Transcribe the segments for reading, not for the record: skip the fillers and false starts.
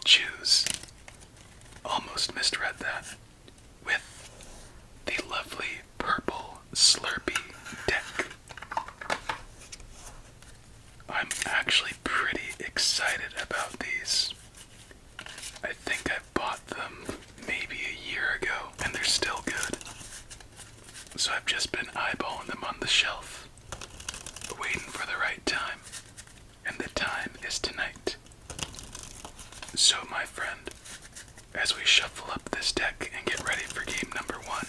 choose, almost misread that, with the lovely purple Slurpee deck. I'm actually pretty excited about these. I think I bought them maybe a year ago, and they're still good. So I've just been eyeballing them on the shelf, waiting for the right time. And the time is tonight. So my friend, as we shuffle up this deck and get ready for game number 1,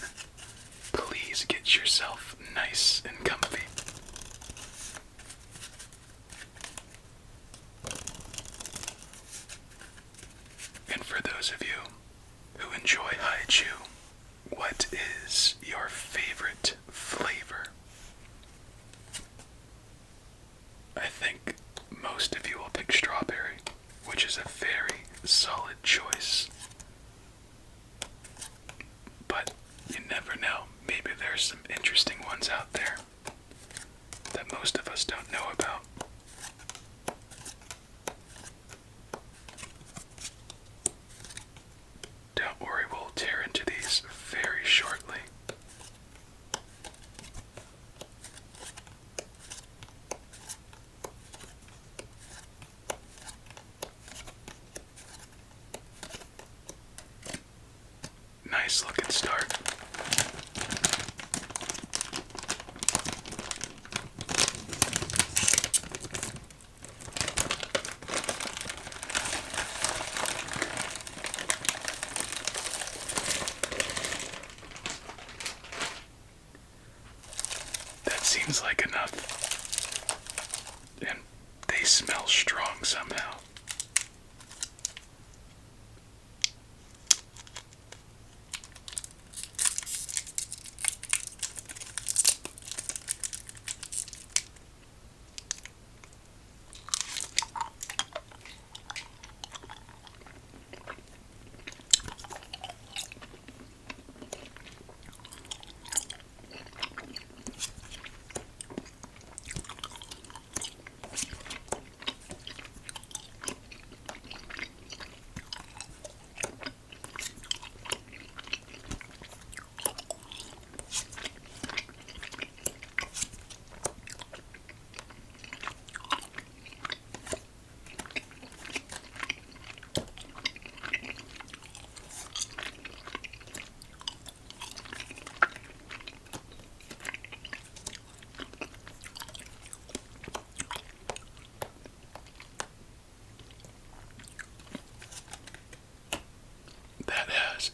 please get yourself nice and comfy. And for those of you who enjoy haichu, what is your favorite flavor? I think most of you will pick strawberry, which is a very solid choice. But you never know, maybe there's some interesting ones out there that most of us don't know about. Don't worry, we'll tear into these very shortly. Nice looking start. That seems like enough. And they smell strong somehow.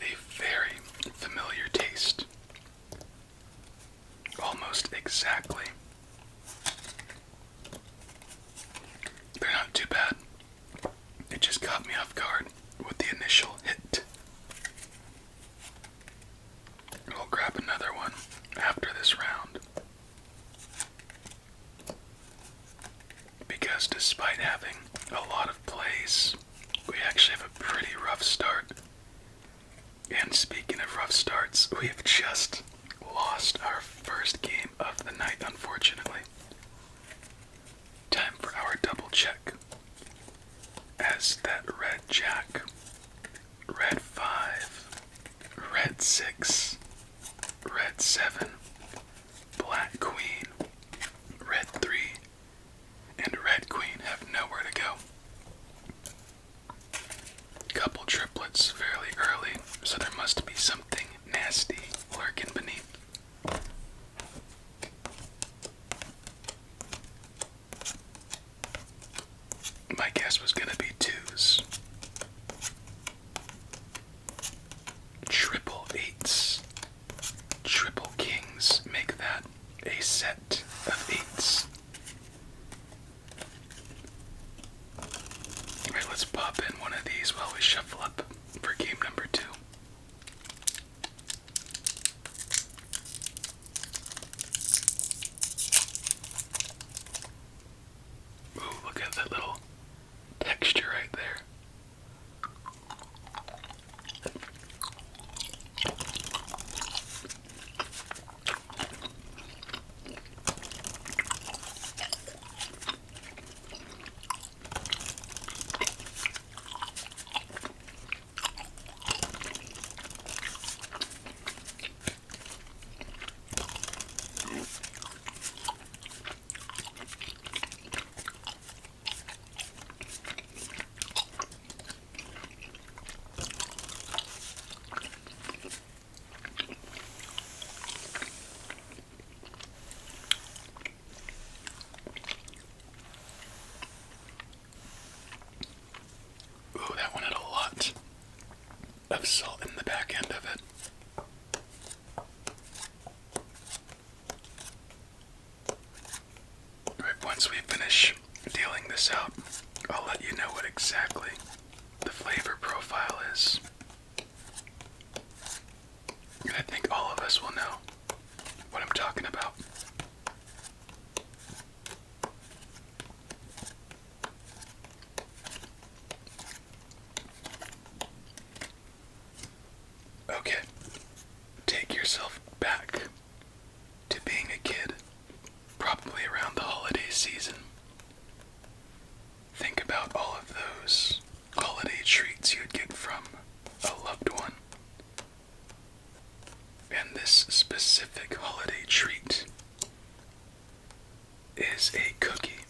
A very familiar taste. Almost exactly. They're not too bad. It just caught me off guard with the initial hit. We'll grab another one after this round. Because despite having a lot of plays, we actually have a pretty rough start. And speaking of rough starts, we've just lost our first game of the night, unfortunately. Time for our double check. As that red jack, red 5, red 6, red 7, black queen, red 3, and red queen have nowhere to go. Couple triplets fairly early, so there must be something nasty lurking beneath. My guess was gonna be 2s. Triple 8s. Triple kings make that a set of 8s. Alright, let's pop in one of these while we shuffle up for game number 2. Ooh, look at that little texture right there. Ooh, that one had a lot of salt in the back end of it. Alright, once we finish dealing this out, I'll let you know what exactly the flavor profile is. And I think all of us will know what I'm talking about. Okay, take yourself back to being a kid, probably around the holiday season. Think about all of those holiday treats you'd get from a loved one. And this specific holiday treat is a cookie.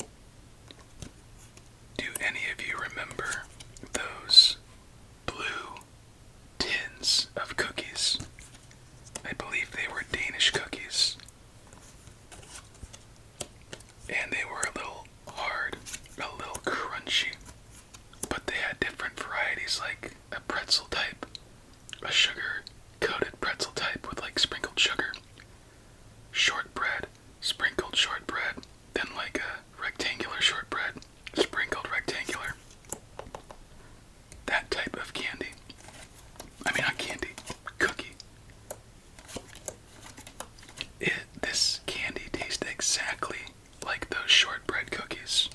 Do any of you remember those blue tins of cookies? I believe they were Danish cookies. And they were a little hard, a little crunchy, but they had different varieties, like a pretzel type, a sugar coated pretzel type with like sprinkled sugar, shortbread, sprinkled shortbread, then like a rectangular shortbread, sprinkled rectangular. That type of candy. I mean, not candy, cookie. This candy tastes exactly like those shortbread cookies.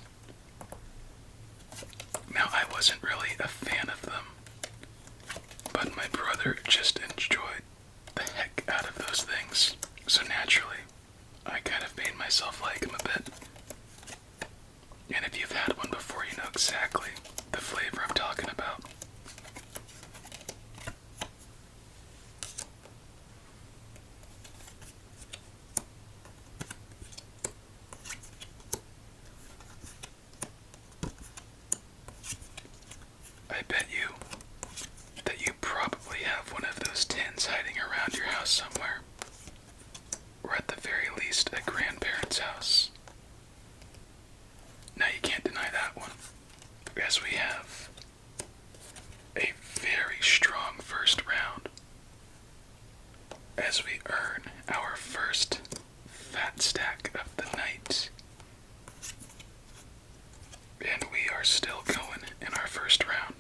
Now, I wasn't really a fan of them, but my brother just enjoyed the heck out of those things. So naturally, I kind of made myself like them a bit. And if you've had one before, you know exactly the flavor I'm talking about. I bet you that you probably have one of those tins hiding around your house somewhere, or at the very least a grandparent's house. Now you can't deny that one, as we have a very strong first round, as we earn our first fat stack of the night. And we are still going in our first round.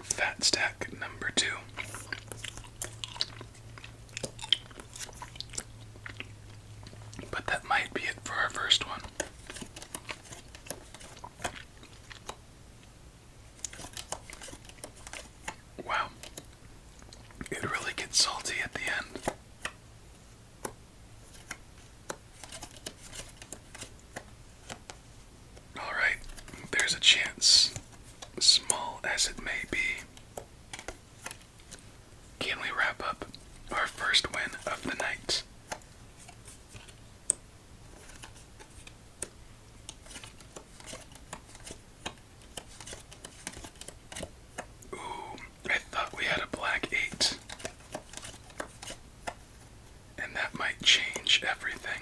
Fat stack number 2. But that might be it for our first one. Wow. It really gets salty at the end. Alright, there's a chance, small as it may be. Can we wrap up our first win of the night? Ooh, I thought we had a black 8. And that might change everything.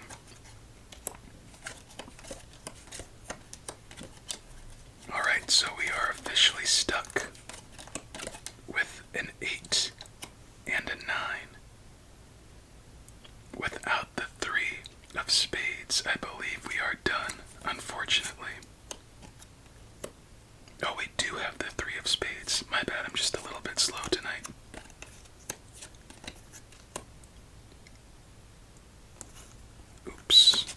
Alright, so we are officially stuck with an 8 and a 9. Without the 3 of spades, I believe we are done, unfortunately. Oh, we do have the 3 of spades. My bad, I'm just a little bit slow tonight. Oops.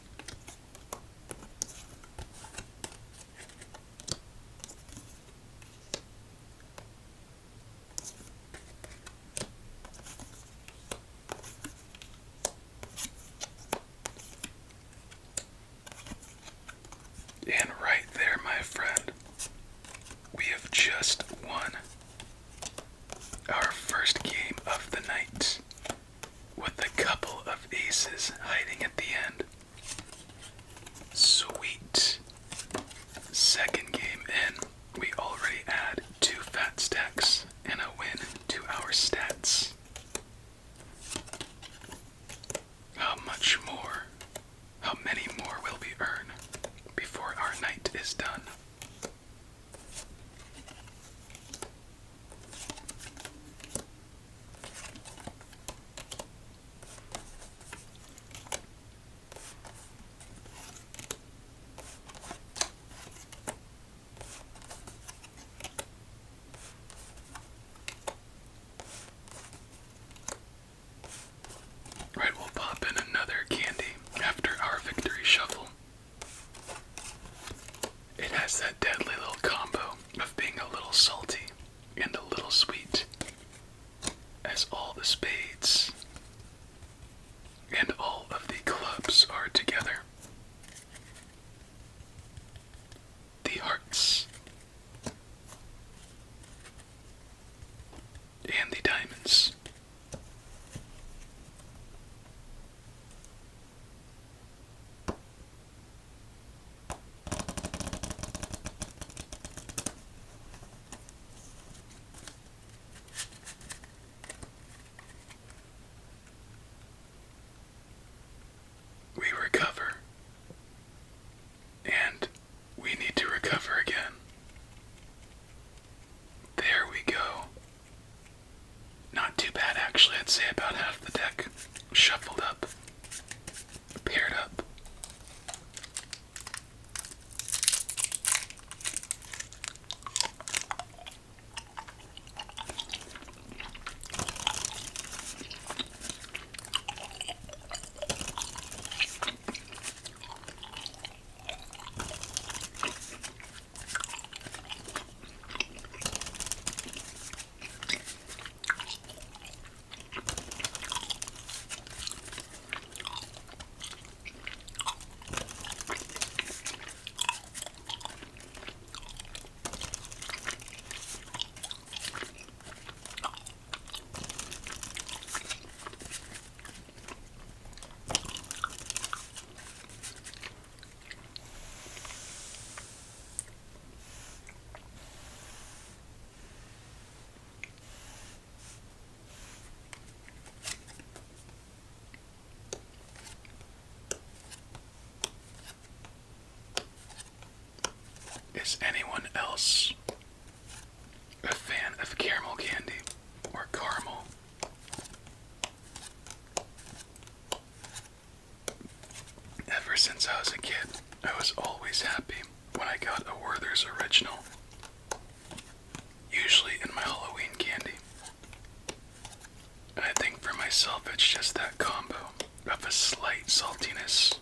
still sweet as all the spades and all of the clubs are together. The hearts and the diamonds. We recover, and we need to recover again. There we go. Not too bad, actually. I'd say about half the deck shuffled up, paired up. Is anyone else a fan of caramel candy or caramel? Ever since I was a kid, I was always happy when I got a Werther's Original, usually in my Halloween candy. And I think for myself it's just that combo of a slight saltiness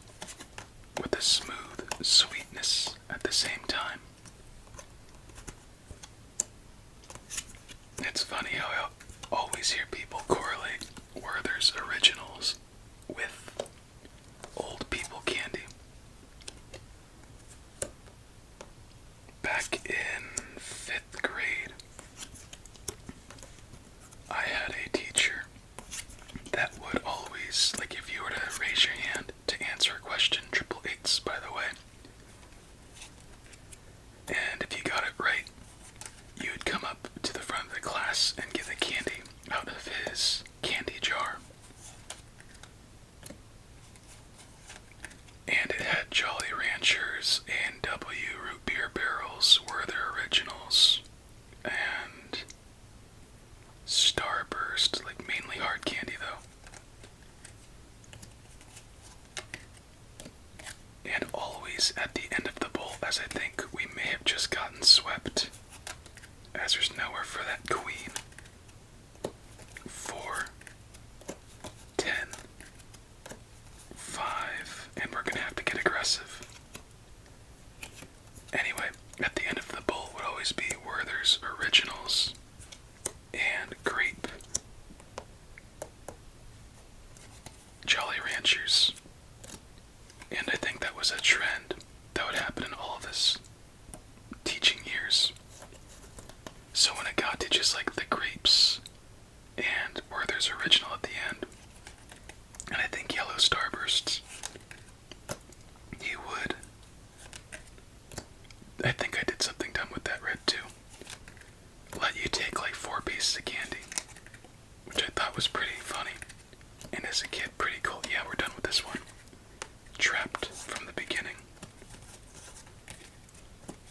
with a smooth sweetness at the same time. It's funny how I always hear people correlate Werther's Originals with old people candy. Back in 5th grade, I had a teacher that would always, like if you were to raise your hand to answer a question, 888s by the way, and if you got it right, you would come up to the front of the class and get the candy out of his candy jar. And it had Jolly Ranchers, A&W root beer barrels, Werther Originals, and Starburst, like mainly hard candy though. And always at the end of the bowl, as I think we may have just gotten swept, as there's nowhere for that queen. 4, 10, 5, and we're gonna have to get aggressive. Anyway, at the end of the bowl would always be Werther's Originals and grape, Jolly Ranchers. And I think that was a trend that would happen in all of his teaching years. So when it got to just like the grapes and Werther's Original at the end, and I think yellow Starbursts, he would, I think I did something dumb with that red too, let you take like 4 pieces of candy, which I thought was pretty funny, and as a kid pretty cool. Yeah, we're done with this one. Trapped from the beginning.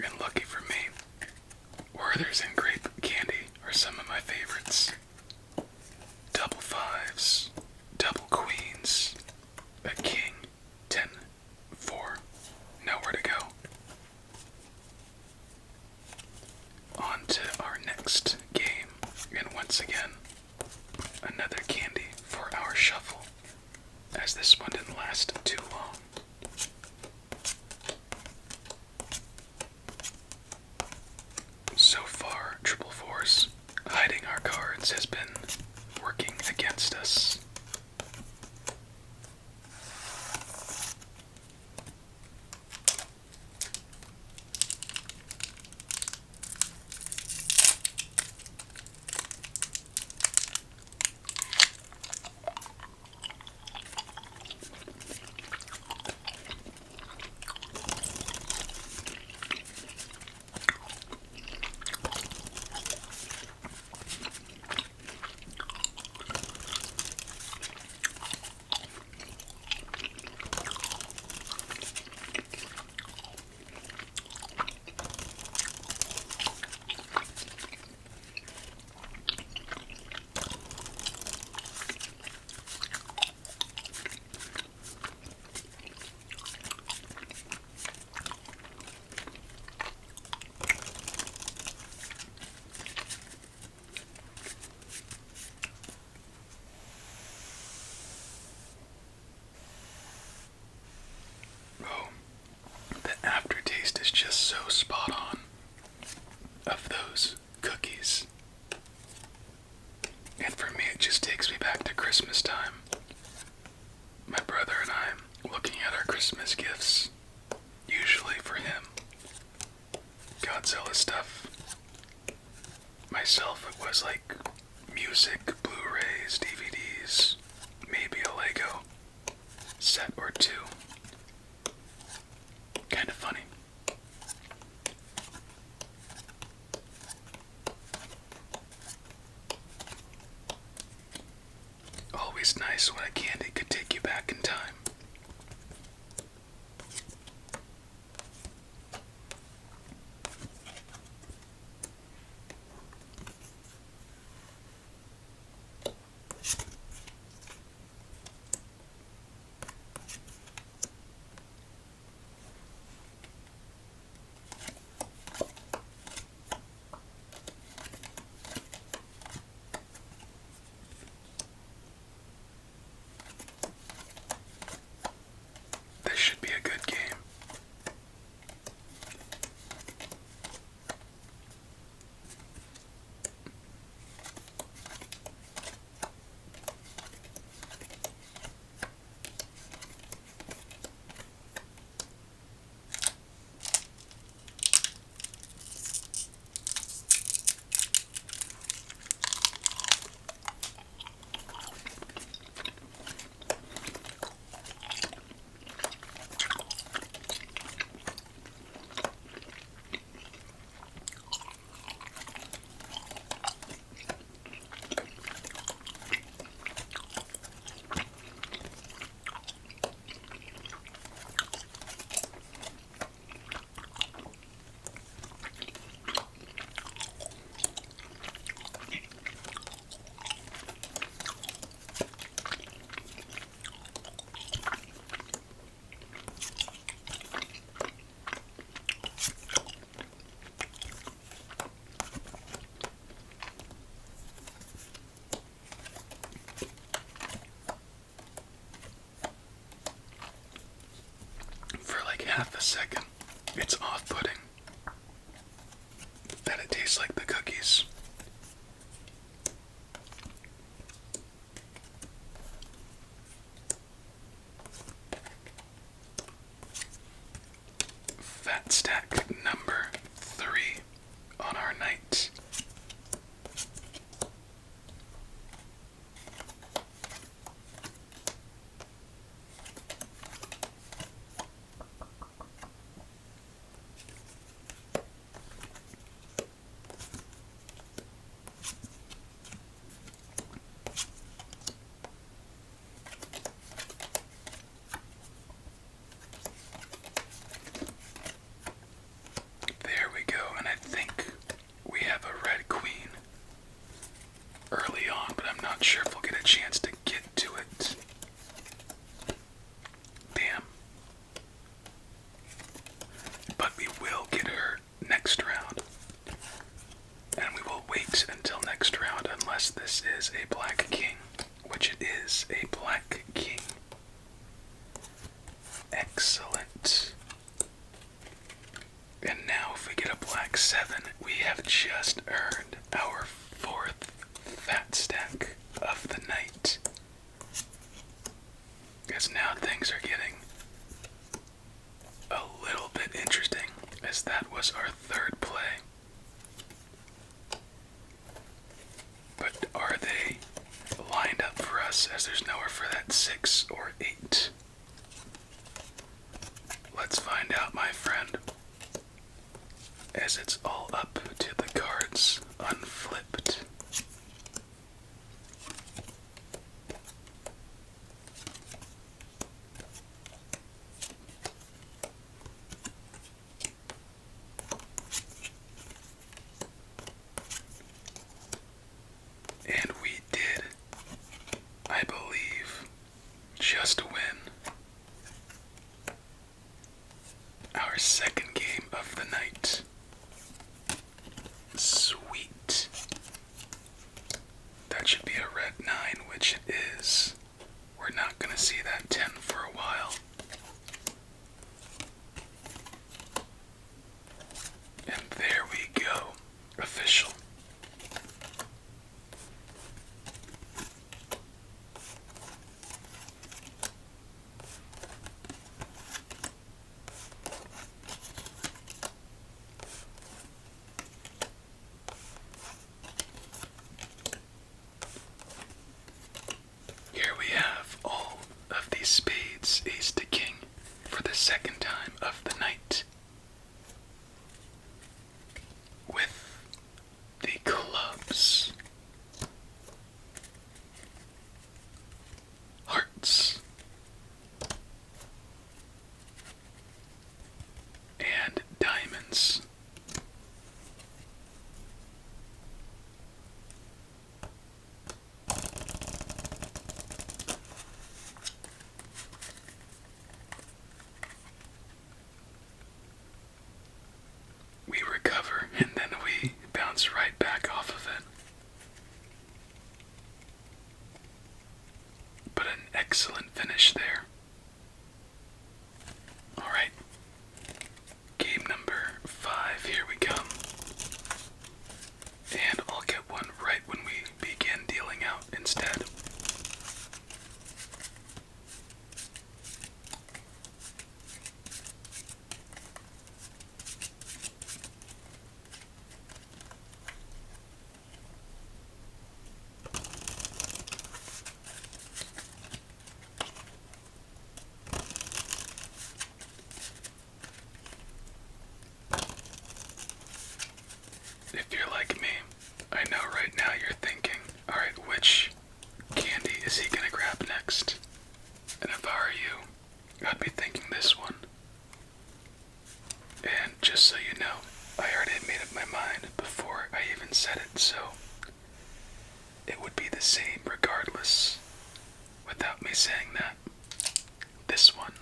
And lucky for me, Werther's and grape candy are some of my favorites. Double 5s, double queens, a king, 10, 4, nowhere to go. On to our next game, and once again, another candy for our shuffle, as this one didn't last too long. So far, triple fours, hiding Christmas has been working against us. Oh, the aftertaste is just so spot on of those cookies. And for me, it just takes me back to Christmas time. My brother and I looking at our Christmas gifts, usually for him. Godzilla stuff. Myself, it was like music, Blu-rays, DVDs, maybe a Lego set or two. Kind of funny. Always nice when a candy could take you back in time. This should be a good game. For like half a second, it's off-putting that it tastes like the cookies. Fat stack number 3 on our night. There we go, and I think we have a red queen early on, but I'm not sure if we'll get a chance to get to it. Damn. But we will get her next round. And we will wait until next round unless this is a black king, which it is a black king. Excellent. And now if we get a black 7, we have just earned our 4th fat plus, as there's nowhere for that 6 or 8. Let's find out, my friend, as it's all up to the cards unflipped. And we did, I believe, just win our second game of the night. Sweet. That should be a red 9, which it is. We're not going to see that 10 for a while. And there we go. Official. Here we have all of these spades, ace to king, for the second time of the night. With the clubs, hearts, and diamonds. We recover, and then we bounce right back off of it. But an excellent finish there. Alright. Game number 5, here we come. And I'll get one right when we begin dealing out instead. If you're like me, I know right now you're thinking, alright, which candy is he gonna grab next? And if I were you, I'd be thinking this one. And just so you know, I already made up my mind before I even said it, so it would be the same regardless, without me saying that. This one.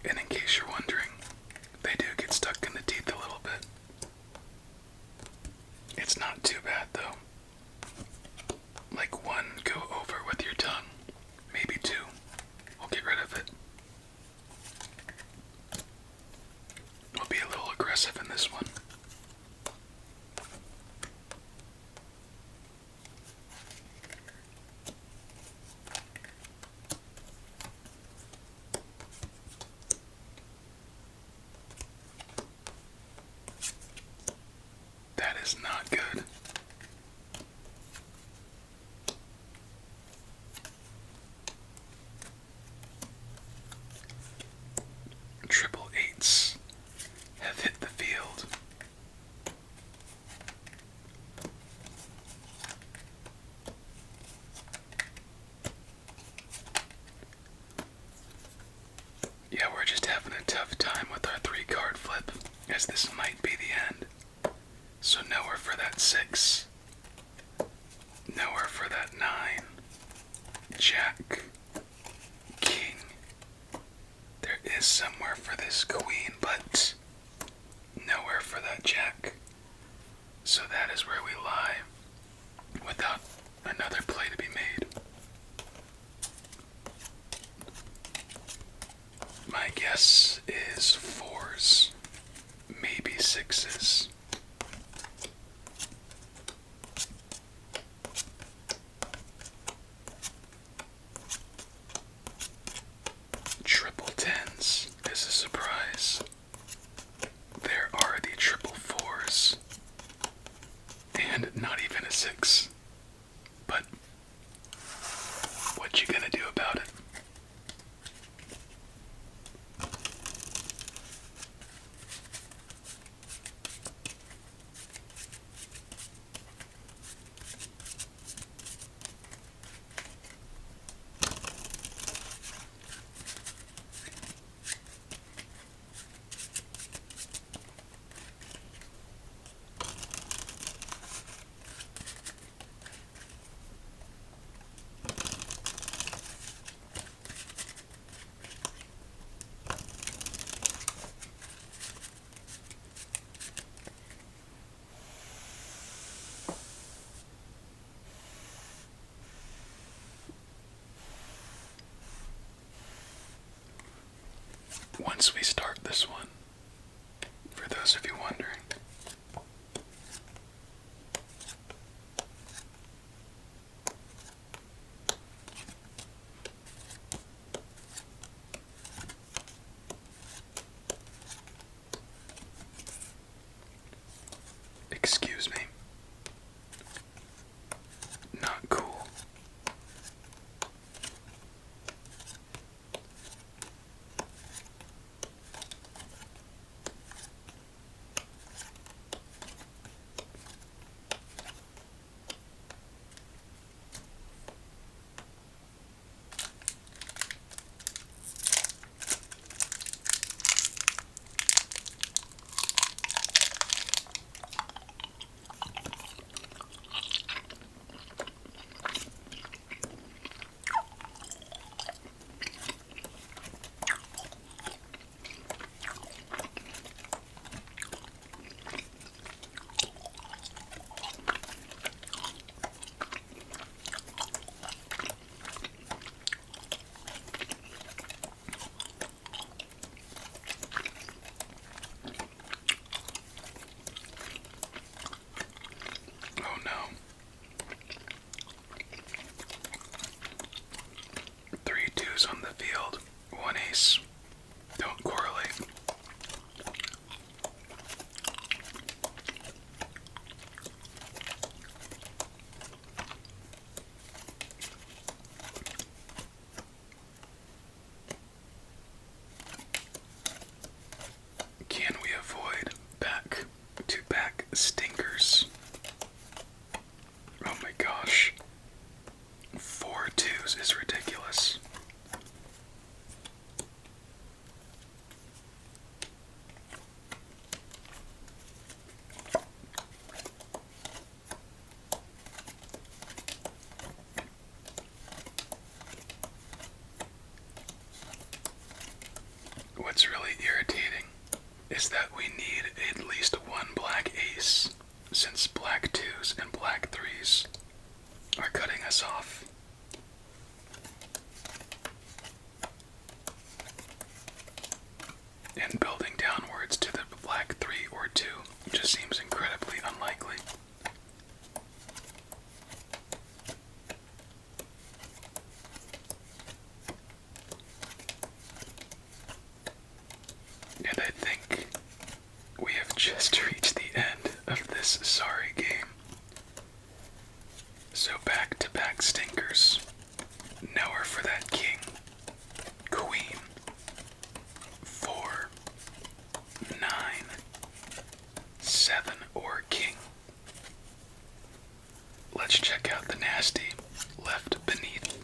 And in case you're wondering, they do get stuck in the teeth a little bit. It's not too bad though. Like one, go over with your tongue. Maybe 2. We'll get rid of it. We'll be a little aggressive in this one. That is not good. Triple 8s have hit the field. because this might be the end. So nowhere for that 6. Nowhere for that 9. Jack. King. There is somewhere for this queen, but nowhere for that jack. So that is where we lie, without another play to be made. My guess is 4s, maybe 6s. Triple 10s is a surprise. There are the triple 4s, and not even a 6. But what you gonna do about it? Once we start this one, for those of you wondering, excuse me, not cool. Oh no. 3 2s on the field, 1 ace. Don't correlate. Can we avoid back to back stinkers? Oh my gosh. 4 2s is ridiculous. What's really irritating is that we need at least one black ace, since black 2s and black 3s are cutting us off. And building downwards to the black 3 or 2 just seems incredibly unlikely. And I think we have just reached the end of this sorry game. So back to back stinkers. Nowhere for that king. Queen. 4. 9. 7 or king. Let's check out the nasty left beneath.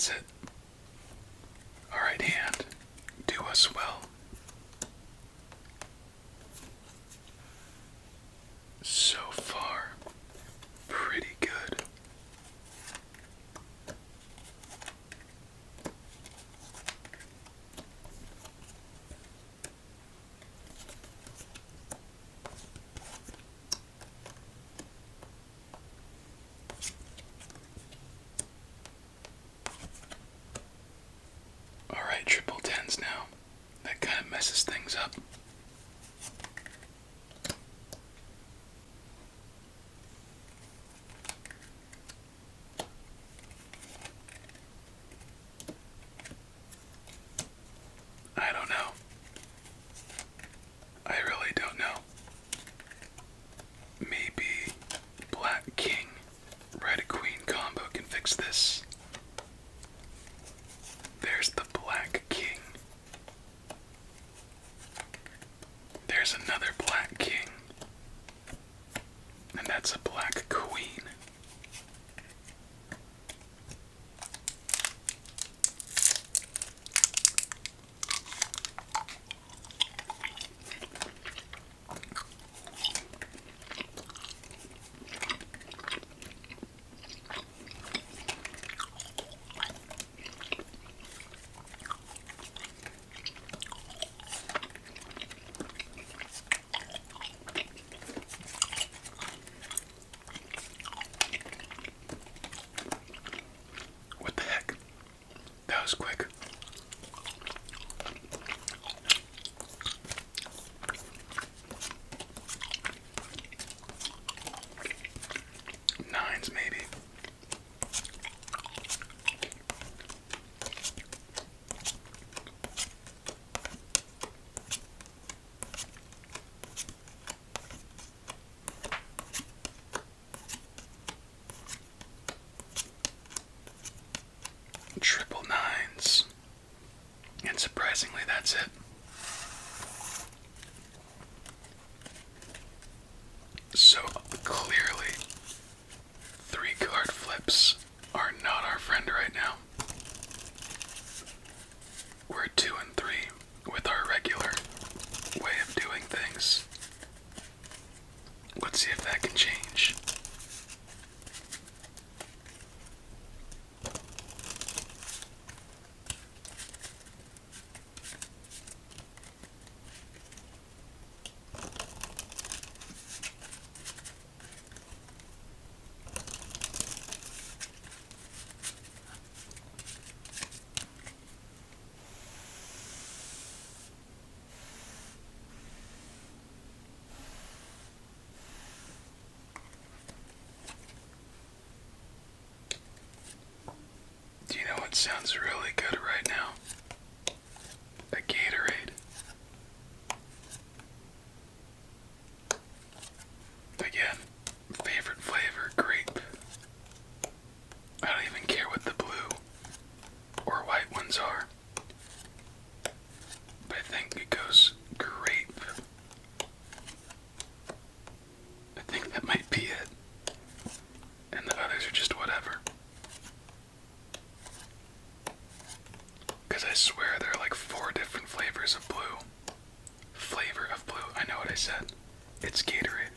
That's it. Alright, hand, do us well. So far, pretty good. Alright, triple tens now. That kind of messes things up. I don't know. I really don't know. Maybe Black King, Red Queen combo can fix this. There's the Black King. There's another Black King. And that's a Black Queen. What the heck? That was quick. Nines, maybe. Triple nines. And surprisingly, that's it. So clearly, 3-card flips are not our friend right now. We're 2 and 3 with our regular way of doing things. Let's see if that can change. Do you know what sounds really good right now? A Gatorade. Again, favorite flavor, grape. I don't even care what the blue or white ones are. But I think it goes grape. I think that might be it. And the others are just whatever. Because I swear there are like 4 different flavors of blue. Flavor of blue. I know what I said. It's Gatorade.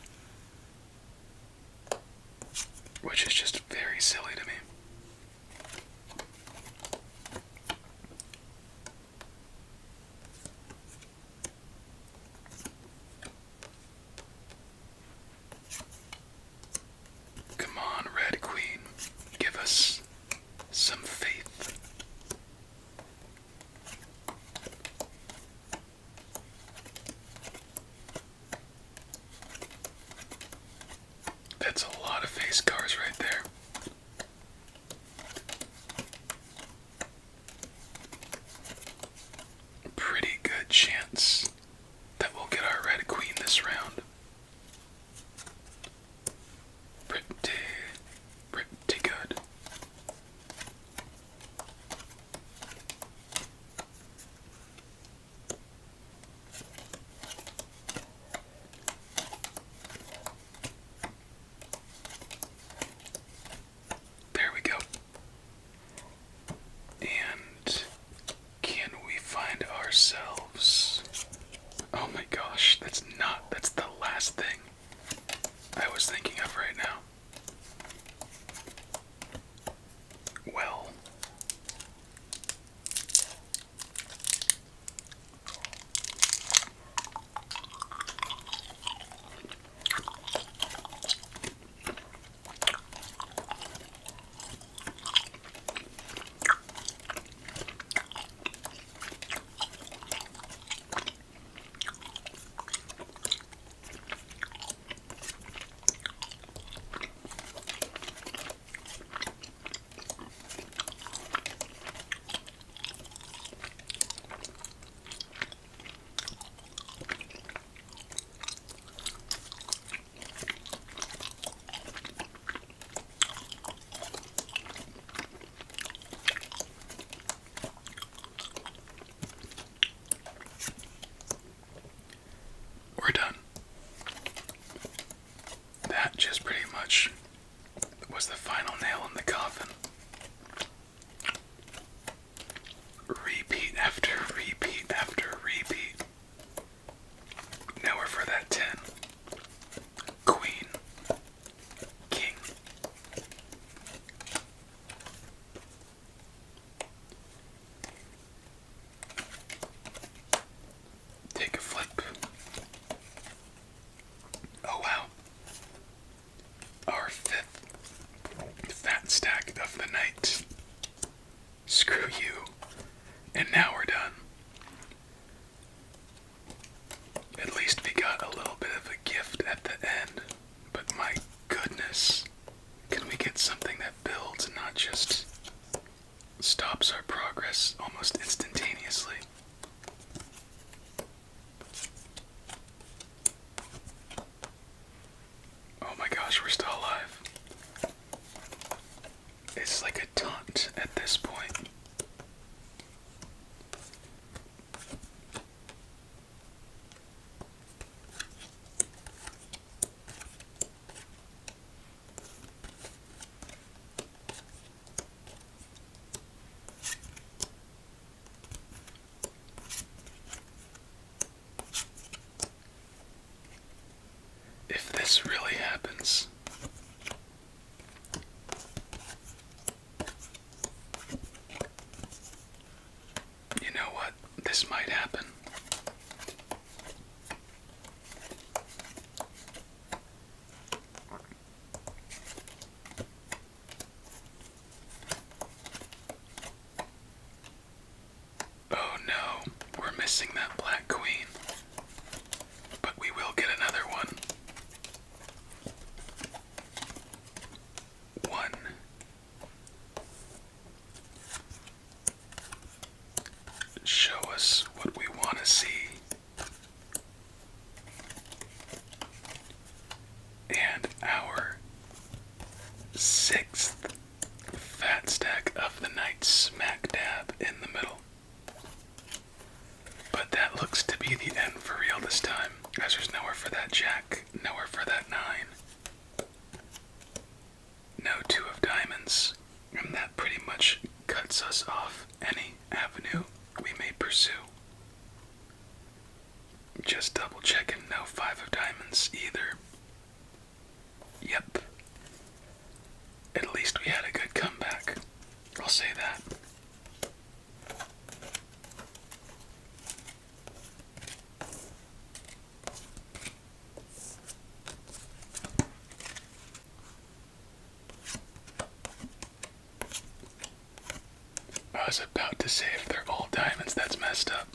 Which is just very silly to me. Come on, Red Queen. Give us some faith. That's a lot of face cars right there. Pretty good chance that we'll get our Red Queen this round. Pretty good. final nail in the coffin. Repeat after repeat after repeat. Now we're for that 10. Queen. King. Take a flip. Oh wow. Our 5th fat stack of the night. Screw you. And now we're done. At least we got a little bit of a gift at the end. But my goodness. Can we get something that builds and not just stops our progress almost instantaneously? Oh my gosh, we're still alive. It's like a taunt at this point. If this really happens, you know what? This might happen. Oh no, we're missing that black queen. But we will get another one. One. Show us what we want to see. And our 6th fat stack of the night, smack dab in the middle. But that looks to be the end for real this time, as there's nowhere for that jack, nowhere for that 9. No 2 of diamonds, and that pretty much cuts us off any avenue we may pursue. Just double checking, no 5 of diamonds either. Yep. At least we had a good comeback. I'll say that. I was about to say if they're all diamonds, that's messed up.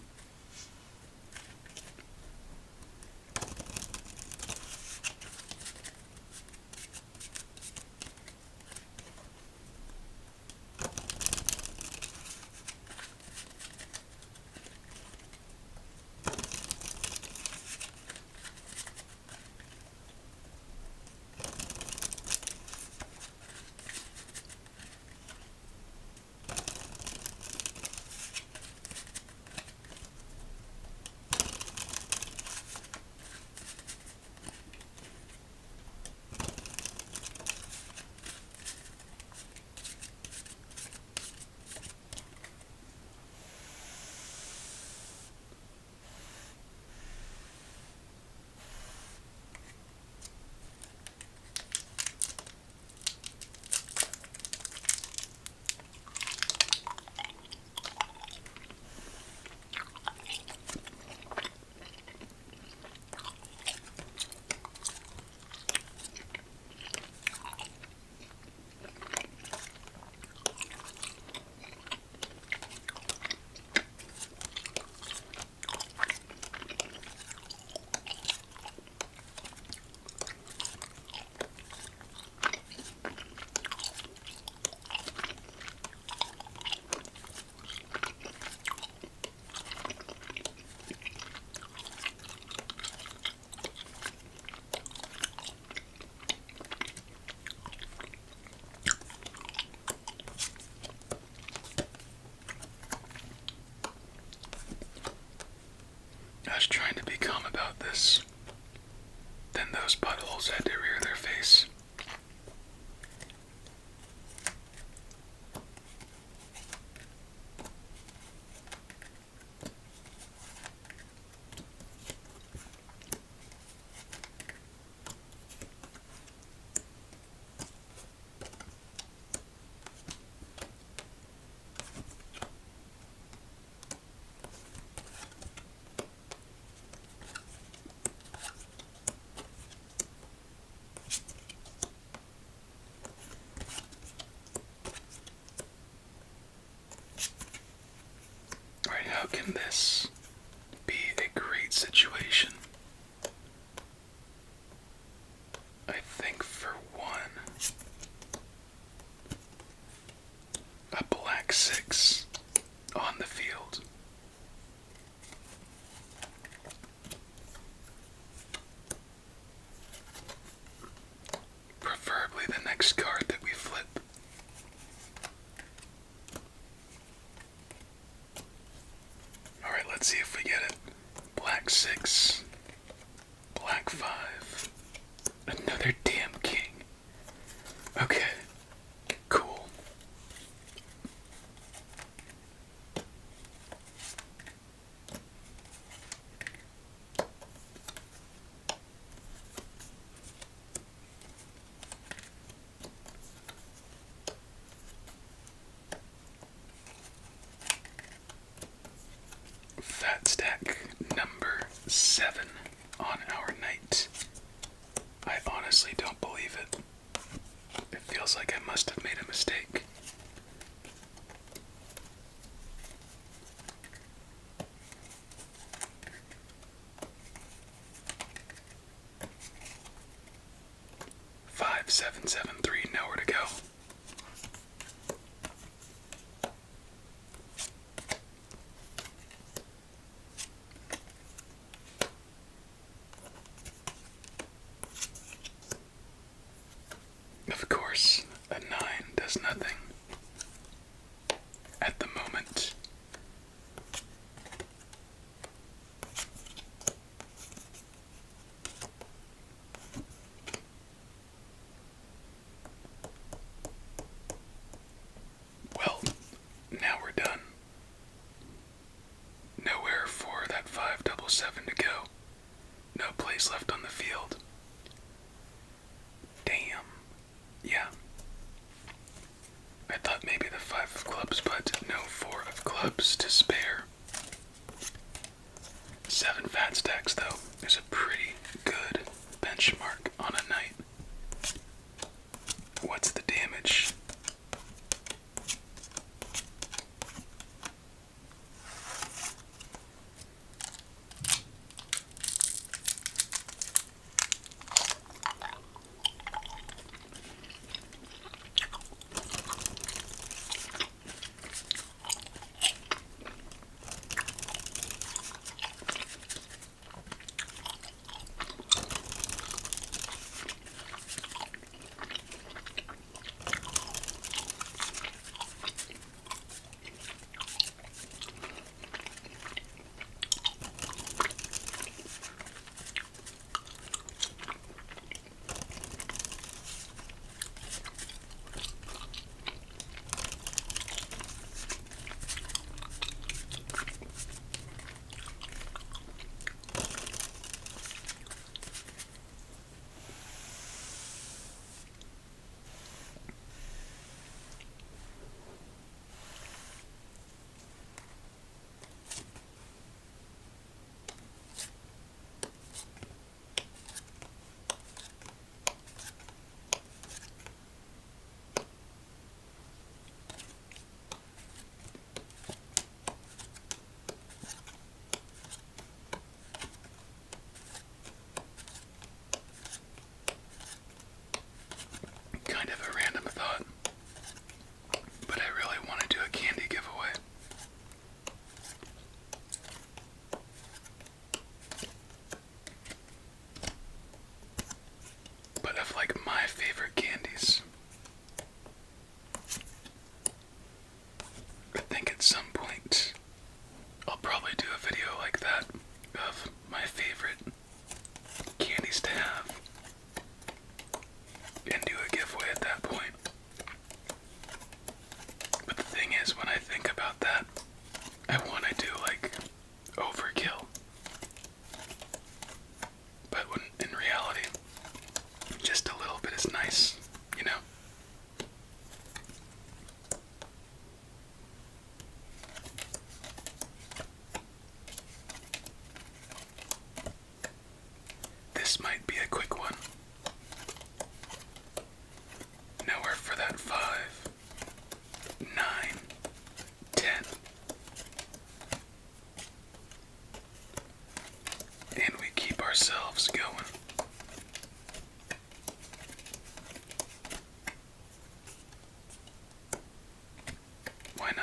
I was trying to be calm about this. Then those buttholes had to rear their face. can this be a great situation? I think for one, a black 6 on the field. Preferably the next card that we flip. Alright, let's see if we get it. Black 6, black 5, another damn king. Okay, cool. Fat stack number 7 on our night. I honestly don't believe it. It feels like I must have made a mistake. Five, seven, seven, three, nowhere to go. Of course, a 9 does nothing.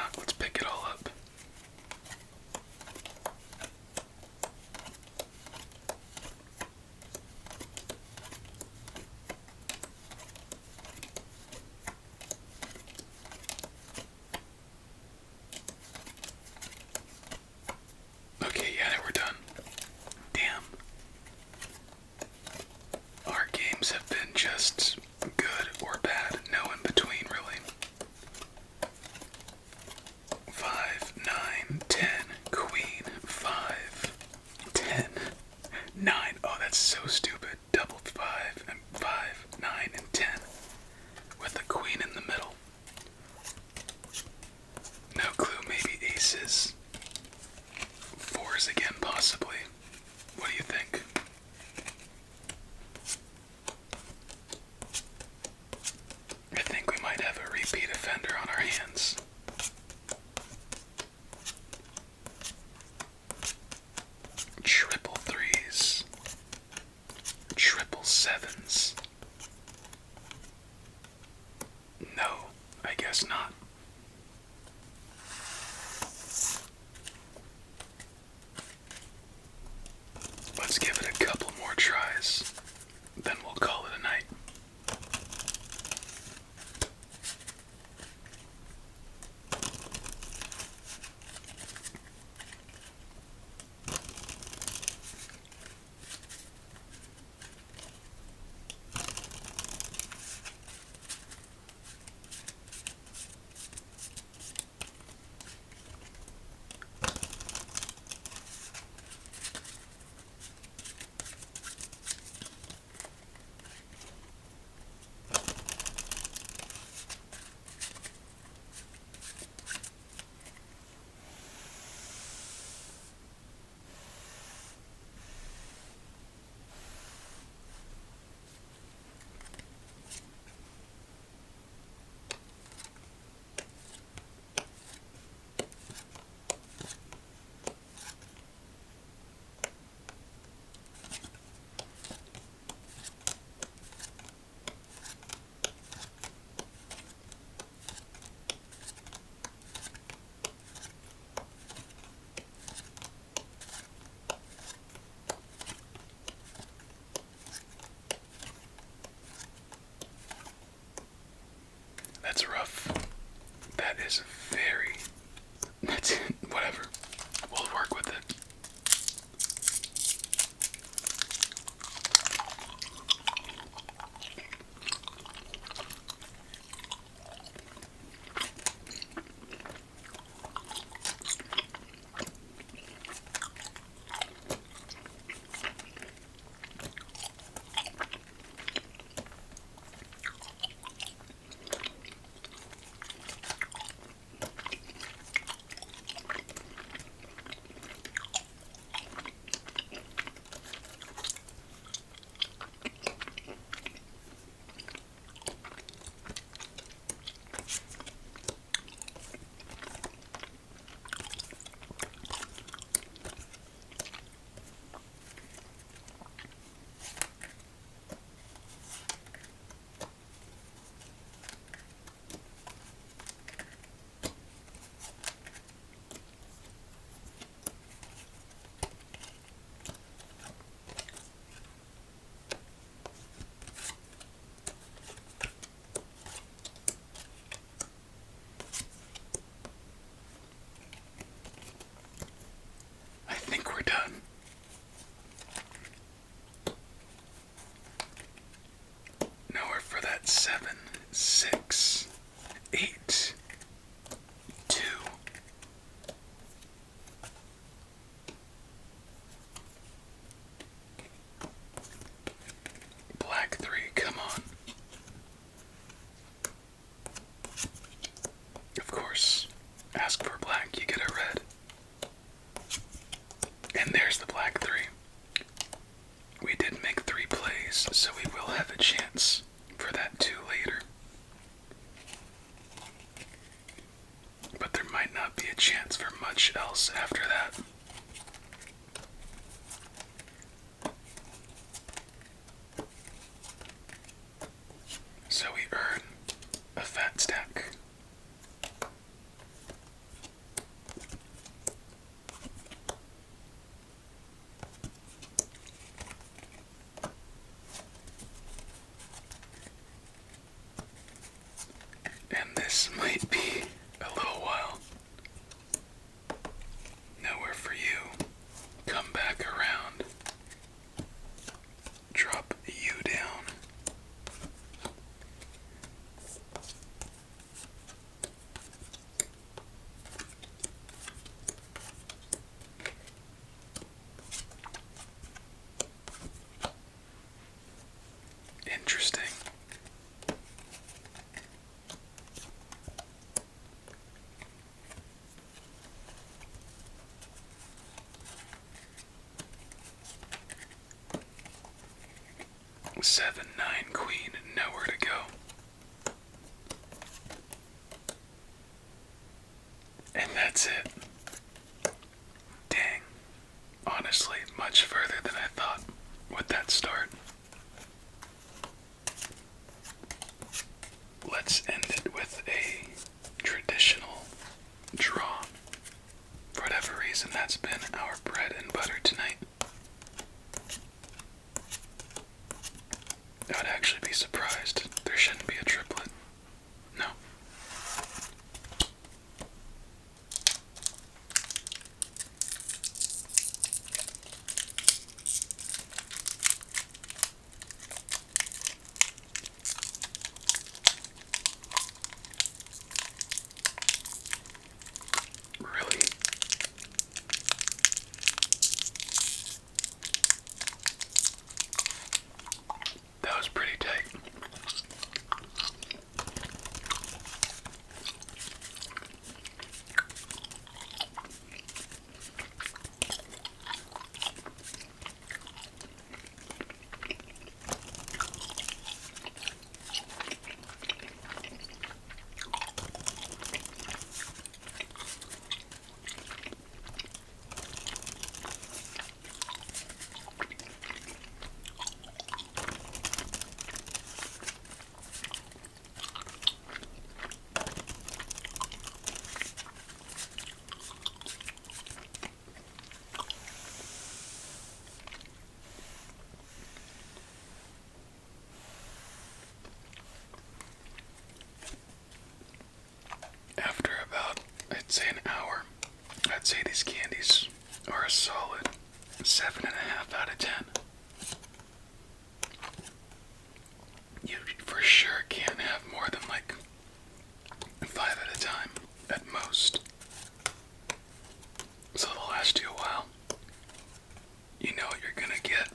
not. Let's pick it all up. Okay, yeah, we're done. Damn. Our games have been just good or bad, no in between, really. 5, 9, 10, queen, 5, 10, 9. Oh, that's so stupid. Double 5 and 5, 9, and 10 with the queen in the middle. No clue, maybe aces. Fours again, possibly. What do you think? I think we might have a repeat offender on our hands. Triple threes. Triple sevens. No, I guess not. Let's give it a couple more tries, then we'll call it a night. That's rough. That is very... That's whatever. We'll work with it. I think we're done. Nowhere for that 7, 6, 8, 2. Black 3, come on. Of course, ask for black, you get a red. And there's the black 3. We did make 3 plays, so we will have a chance for that 2 later. But there might not be a chance for much else after that. So we earn a fat stack. This might be a little while. Nowhere for you. Come back around. Drop you down. Interesting. Seven, nine, queen, nowhere to go. And that's it. Dang. Honestly, much further than I thought with that start. Let's end it with a traditional draw. For whatever reason, that's been our bread and butter tonight. I would actually be surprised. There shouldn't be a triplet. No. Really? That was pretty tight. After about, I'd say an hour, I'd say these candies are a solid 7.5 out of 10. You for sure can't have more than like 5 at a time, at most. So they'll last you a while. You know what you're gonna get.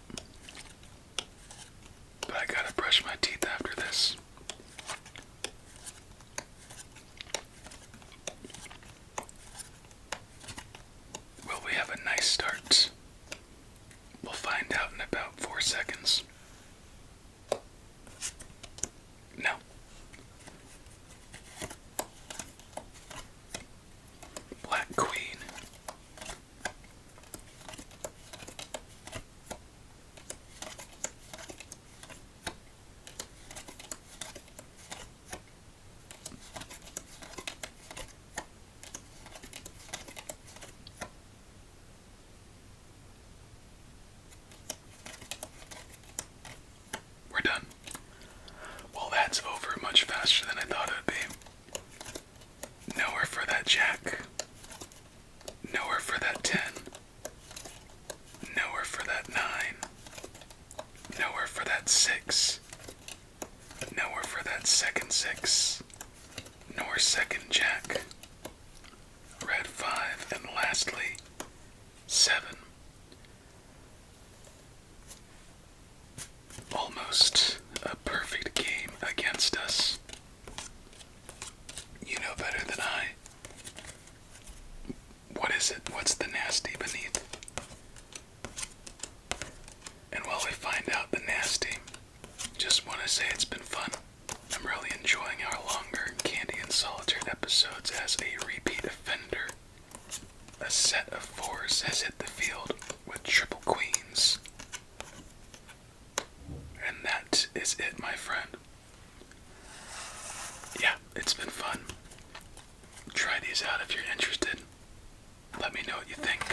But I gotta brush my teeth after this. Will we have a nice start? We'll find out in about 4 seconds. No. Black queen. We're done. Well, that's over much faster than I thought it would be. Nowhere for that jack. Nowhere for that 10. Nowhere for that 9. Nowhere for that 6. Nowhere for that second 6. Nor second jack. Red 5. And lastly, 7. Almost a perfect game against us. You know better than I. What is it? What's the nasty beneath? And while we find out the nasty, just want to say it's been fun. I'm really enjoying our longer Candy and Solitaire episodes as a repeat offender. A set of 4s has hit the field with triple queens. And that is it, my friend. Yeah, it's been fun. Try these out if you're interested. Let me know what you think.